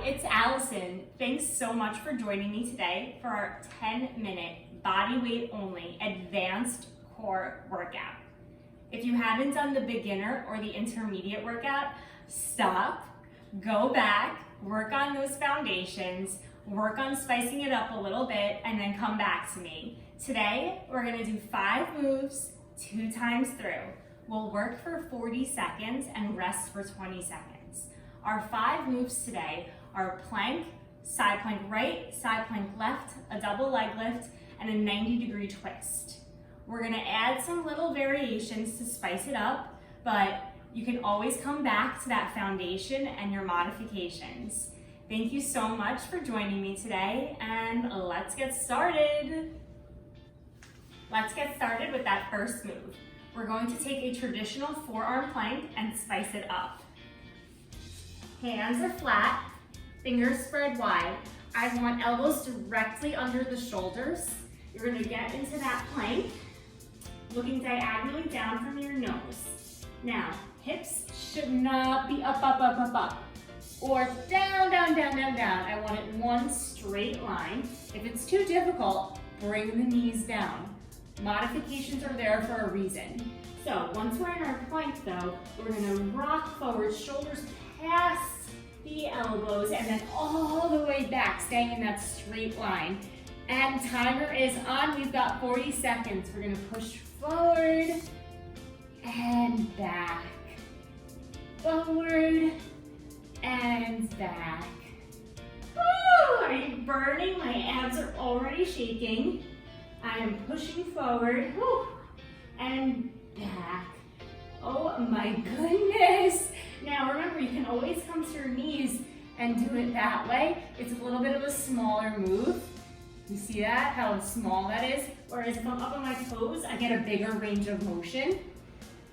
it's Allison. Thanks so much for joining me today for our 10-minute body weight only advanced core workout. If you haven't done the beginner or the intermediate workout, stop, go back, work on those foundations, work on spicing it up a little bit, and then come back to me. Today, we're gonna do 5 moves 2 times through. We'll work for 40 seconds and rest for 20 seconds. Our 5 moves today are plank, side plank right, side plank left, a double leg lift, and a 90-degree twist. We're gonna add some little variations to spice it up, but you can always come back to that foundation and your modifications. Thank you so much for joining me today, and let's get started. Let's get started with that first move. We're going to take a traditional forearm plank and spice it up. Hands are flat, fingers spread wide. I want elbows directly under the shoulders. You're gonna get into that plank, looking diagonally down from your nose. Now, hips should not be up, up, up, up, up, or down, down, down, down, down. I want it one straight line. If it's too difficult, bring the knees down. Modifications are there for a reason. So once we're in our plank though, we're gonna rock forward, shoulders past the elbows, and then all the way back, staying in that straight line. And timer is on, we've got 40 seconds. We're gonna push forward and back, forward and back. Woo! Are you burning? My abs are already shaking. I am pushing forward, woo, and back. Oh my goodness. Now remember, you can always come to your knees and do it that way. It's a little bit of a smaller move. You see that, how small that is? Whereas if I'm up on my toes, I get a bigger range of motion.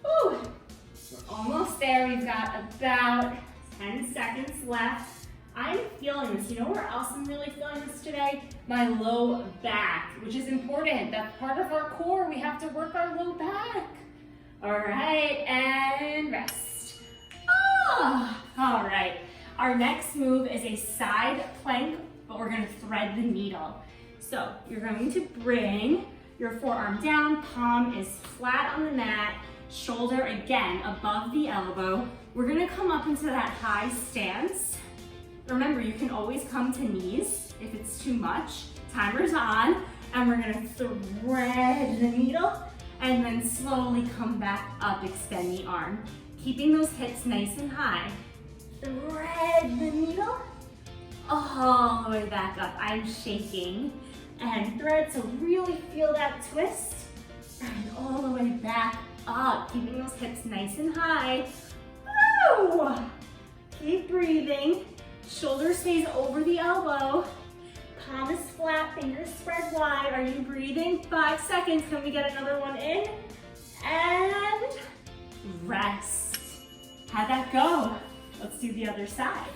Woo. We're almost there. We've got about 10 seconds left. I'm feeling this. You know where else I'm really feeling this today? My low back, which is important. That's part of our core. We have to work our low back. All right, and rest. Oh, all right. Our next move is a side plank, but we're gonna thread the needle. So you're going to bring your forearm down, palm is flat on the mat, shoulder again above the elbow. We're gonna come up into that high stance. Remember, you can always come to knees if it's too much. Timer's on, and we're gonna thread the needle and then slowly come back up, extend the arm. Keeping those hips nice and high. Thread the needle all the way back up. I'm shaking. And thread, so really feel that twist. And all the way back up, keeping those hips nice and high. Woo! Keep breathing. Shoulder stays over the elbow. Palm is flat, fingers spread wide. Are you breathing? 5 seconds. Can we get another one in? And rest. How'd that go? Let's do the other side.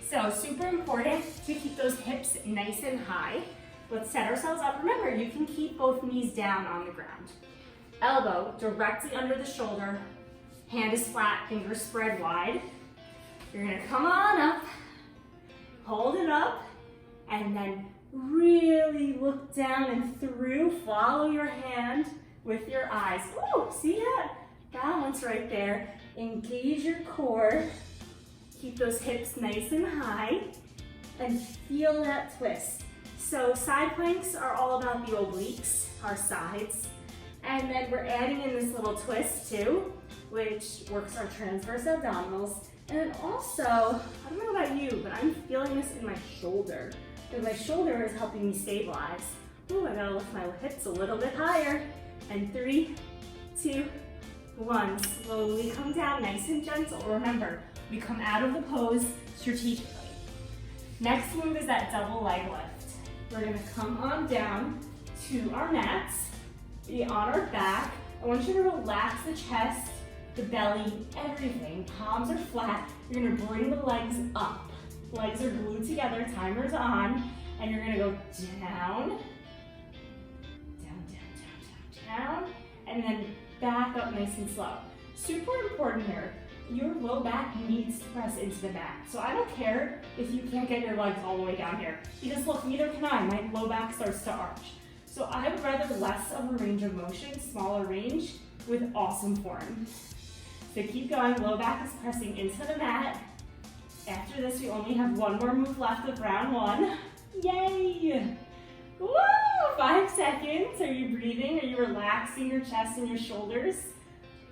So super important to keep those hips nice and high. Let's set ourselves up. Remember, you can keep both knees down on the ground. Elbow directly under the shoulder. Hand is flat, fingers spread wide. You're gonna come on up, hold it up, and then really look down and through. Follow your hand with your eyes. Ooh, see that? Balance right there. Engage your core. Keep those hips nice and high, and feel that twist. So side planks are all about the obliques, our sides. And then we're adding in this little twist too, which works our transverse abdominals. And then also, I don't know about you, but I'm feeling this in my shoulder, because my shoulder is helping me stabilize. Ooh, I gotta lift my hips a little bit higher. And 3, 2, 1. Slowly come down, nice and gentle. Remember, we come out of the pose strategically. Next move is that double leg lift. We're gonna come on down to our mats, be on our back. I want you to relax the chest, the belly, everything. Palms are flat. You're gonna bring the legs up. Legs are glued together, timer's on, and you're gonna go down, down, down, down, down, down, and then back up nice and slow. Super important here. your low back needs to press into the mat. So I don't care if you can't get your legs all the way down here, because look, neither can I. My low back starts to arch. So I would rather less of a range of motion, smaller range, with awesome form. So keep going, low back is pressing into the mat. After this, we only have one more move left of round one. Yay! Woo! 5 seconds. Are you breathing? Are you relaxing your chest and your shoulders?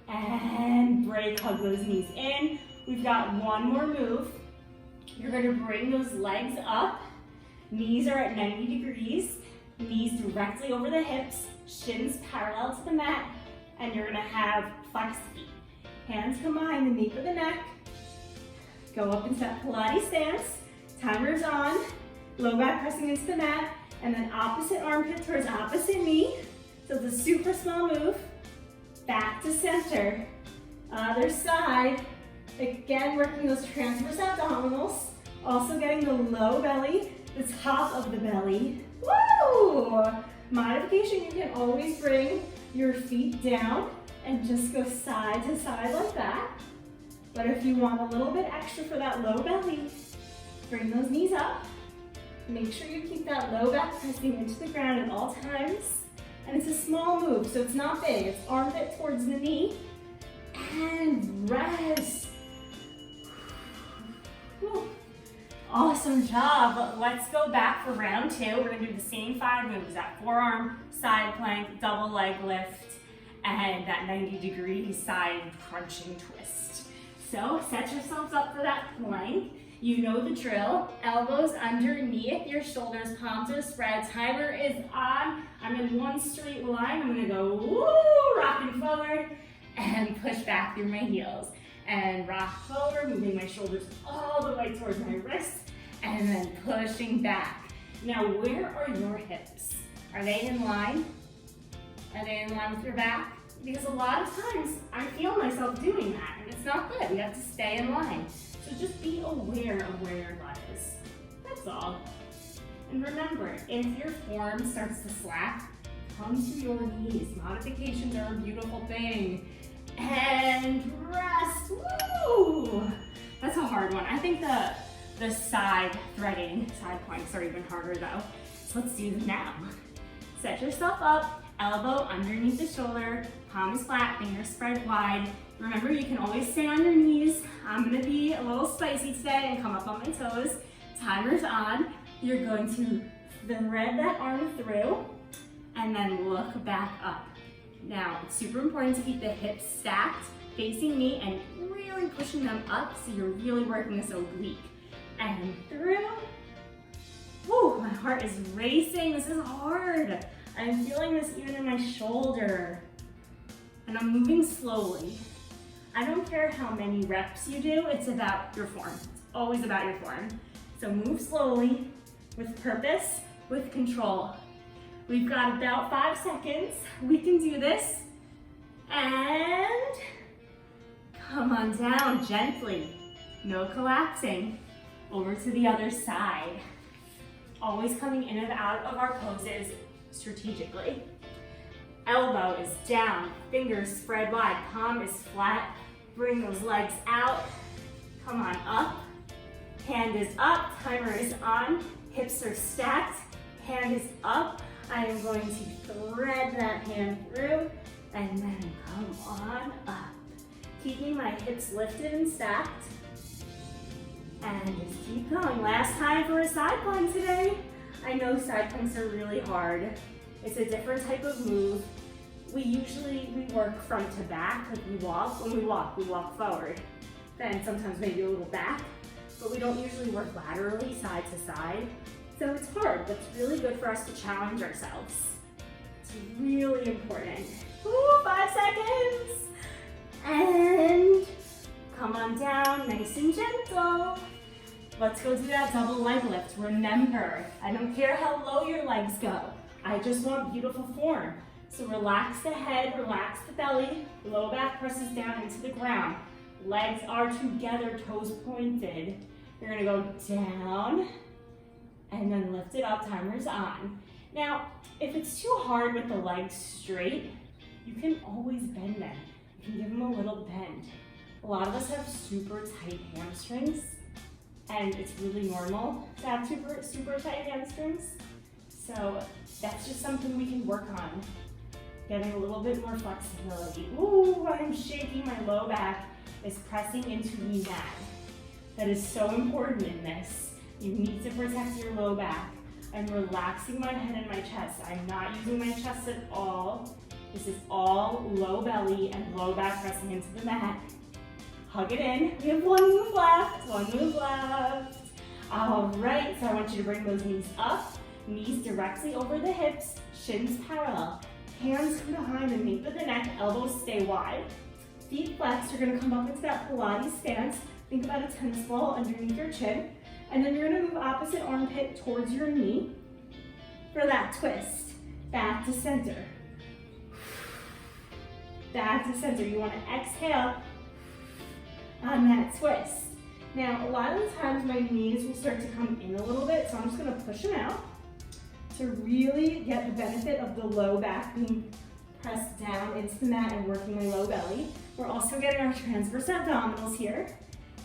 And break, hug those knees in. We've got one more move. You're going to bring those legs up. Knees are at 90 degrees. Knees directly over the hips. Shins parallel to the mat. And you're going to have flexed feet. Hands combine the nape of the neck. Go up into that Pilates stance. Timer's on. Low back pressing into the mat. And then opposite armpit towards opposite knee. So it's a super small move. Back to center. Other side. Again, working those transverse abdominals. Also getting the low belly, the top of the belly. Woo! Modification, you can always bring your feet down and just go side to side like that. But if you want a little bit extra for that low belly, bring those knees up. Make sure you keep that low back pressing into the ground at all times. And it's a small move, so it's not big. It's armpit towards the knee. And rest. Whew. Awesome job. Let's go back for round 2. We're going to do the same 5 moves. That forearm, side plank, double leg lift, and that 90-degree side crunching twist. So set yourselves up for that plank. You know the drill. Elbows underneath your shoulders, palms are spread. Timer is on. I'm in one straight line. I'm gonna go woo, rocking forward and push back through my heels. And rock forward, moving my shoulders all the way towards my wrists, and then pushing back. Now, where are your hips? Are they in line? Are they in line with your back? Because a lot of times I feel myself doing that, and it's not good. We have to stay in line. So just be aware of where your butt is. That's all. And remember, if your form starts to slack, come to your knees. Modifications are a beautiful thing. And rest. Woo! That's a hard one. I think the side planks are even harder though. So let's do them now. Set yourself up, elbow underneath the shoulder, palms flat, fingers spread wide. Remember, you can always stay on your knees. I'm gonna be a little spicy today and come up on my toes. Timer's on. You're going to thread that arm through and then look back up. Now, it's super important to keep the hips stacked, facing me, and really pushing them up so you're really working this oblique. And through. Whew, my heart is racing. This is hard. I'm feeling this even in my shoulder. And I'm moving slowly. I don't care how many reps you do, it's about your form. It's always about your form. So move slowly, with purpose, with control. We've got about 5 seconds. We can do this. And come on down gently. No collapsing. Over to the other side. Always coming in and out of our poses strategically. Elbow is down, fingers spread wide, palm is flat. Bring those legs out. Come on up. Hand is up, timer is on. Hips are stacked, hand is up. I am going to thread that hand through and then come on up. Keeping my hips lifted and stacked. And just keep going. Last time for a side plank today. I know side planks are really hard. It's a different type of move. We work front to back, like we walk. When we walk forward. Then sometimes maybe a little back, but we don't usually work laterally, side to side. So it's hard, but it's really good for us to challenge ourselves. It's really important. Ooh, 5 seconds. And come on down, nice and gentle. Let's go do that double leg lift. Remember, I don't care how low your legs go. I just want beautiful form. So relax the head, relax the belly, low back presses down into the ground. Legs are together, toes pointed. You're gonna go down and then lift it up, timer's on. Now, if it's too hard with the legs straight, you can always bend them. You can give them a little bend. A lot of us have super tight hamstrings, and it's really normal to have super tight hamstrings. So that's just something we can work on, getting a little bit more flexibility. Ooh, I'm shaking. My low back is pressing into the mat. That is so important in this. You need to protect your low back. I'm relaxing my head and my chest. I'm not using my chest at all. This is all low belly and low back pressing into the mat. Hug it in. We have one move left. All right, so I want you to bring those knees up, knees directly over the hips, shins parallel. Hands come behind the nape of the neck, elbows stay wide. Feet flex, you're gonna come up into that Pilates stance. Think about a tennis ball underneath your chin. And then you're gonna move opposite armpit towards your knee for that twist. Back to center. Back to center. You wanna exhale on that twist. Now, a lot of the times my knees will start to come in a little bit, so I'm just gonna push them out to really get the benefit of the low back being pressed down into the mat and working my low belly. We're also getting our transverse abdominals here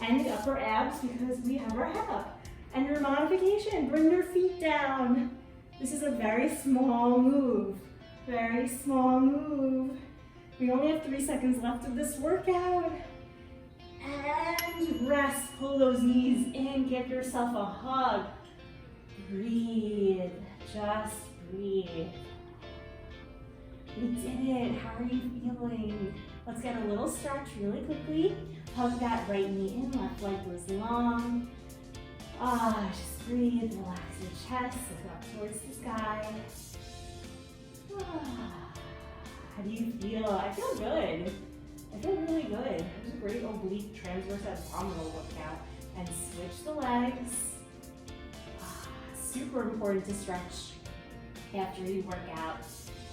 and the upper abs because we have our head up. And your modification, bring your feet down. This is a very small move, very small move. We only have 3 seconds left of this workout. And rest, pull those knees in, give yourself a hug. Breathe, just breathe. We did it, how are you feeling? Let's get a little stretch really quickly. Hug that right knee in, left leg goes long. Just breathe, relax your chest, look up towards the sky. How do you feel? I feel good. I feel really good. It was a great oblique transverse abdominal workout. And switch the legs. Super important to stretch after you work out.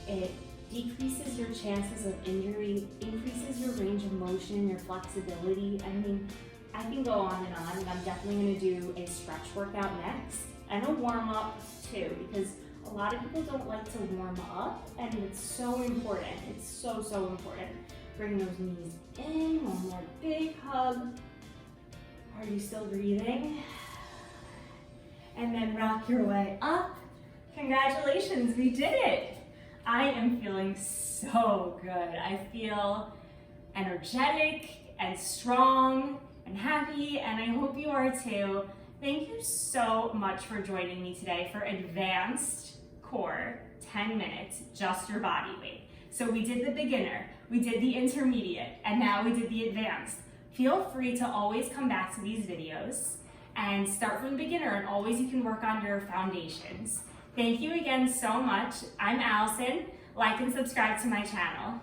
It decreases your chances of injury, increases your range of motion, your flexibility. I mean, I can go on, and I'm definitely gonna do a stretch workout next and a warm up too, because a lot of people don't like to warm up, and it's so important. It's so important. Bring those knees in, one more big hug. Are you still breathing? And then rock your way up. Congratulations, we did it. I am feeling so good. I feel energetic and strong and happy, and I hope you are too. Thank you so much for joining me today for advanced core, 10 minutes, just your body weight. So we did the beginner, we did the intermediate, and now we did the advanced. Feel free to always come back to these videos and start from the beginner, and always you can work on your foundations. Thank you again so much. I'm Allison. Like and subscribe to my channel.